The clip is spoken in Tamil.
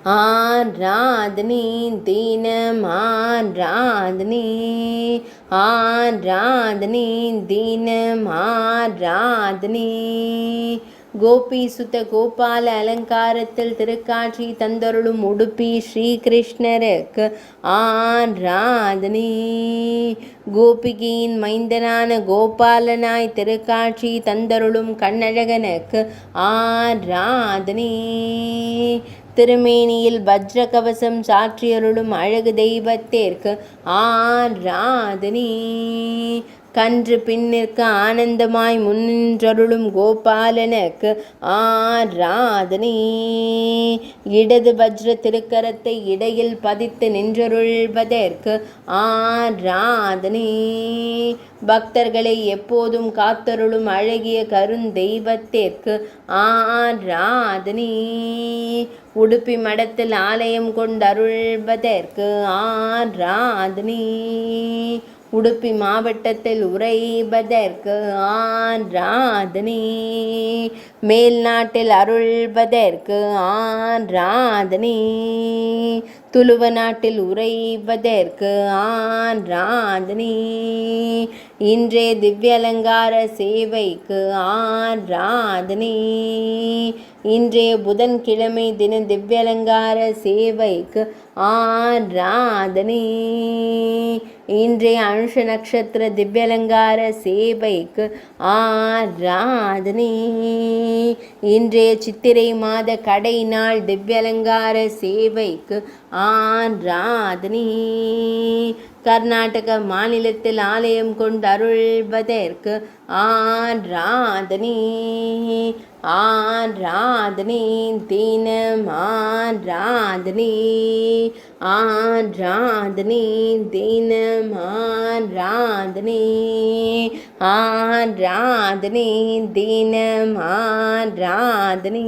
ஆராதனை தினம் ஆராதனை ஆராதனை தினம் ஆராதனை. கோபி சுத்த கோபால அலங்காரத்தில் திருக்காட்சி தந்தருளும் உடுப்பி ஸ்ரீகிருஷ்ணருக்கு ஆராதனை. கோபிகையின் மைந்தனான கோபாலனாய் திருக்காட்சி தந்தருளும் கண்ணழகனுக்கு ஆராதனை. திருமேனியில் வஜ்ர கவசம் சாற்றியருளும் அழகு தெய்வத்திற்கு ஆராதனை. கன்று பின்னிற்கு ஆனந்தமாய் முன்னின்றருளும் கோபாலனுக்கு ஆராதனை. இடது வஜ்ர திருக்கரத்தை இடையில் பதித்து நின்றருள்வதற்கு ஆராதனை. பக்தர்களை எப்போதும் காத்தருளும் அழகிய கருந்தெய்வத்திற்கு ஆராதனை. உடுப்பி மடத்தில் ஆலயம் கொண்டருள்வதற்கு ஆராதனை. உடுப்பி மாவட்டத்தில் உறைவதற்கு ஆராதனை. மேல் நாட்டில் அருள்வதற்கு ஆராதனை. துளுவ நாட்டில் உறைவதற்கு ஆராதனை. இன்றைய திவ்ய அலங்கார சேவைக்கு ஆராதனை. இன்றைய புதன்கிழமை தின திவ்ய அலங்கார சேவைக்கு ஆராதனை. இன்றைய அனுஷ நட்சத்திர திவ்ய அலங்கார சேவைக்கு ஆராதனை. இன்றைய சித்திரை மாத கடை நாள் திவ்ய அலங்கார சேவைக்கு ஆராதனை. கர்நாடக மாநிலத்தில் ஆலயம் கொண்டு அருள்வதற்கு ஆராதனை. ஆராதனை தினம் ஆராதனை. ஆராதனை தினம் ஆராதனை. ஆராதனை தினம் ஆராதனை.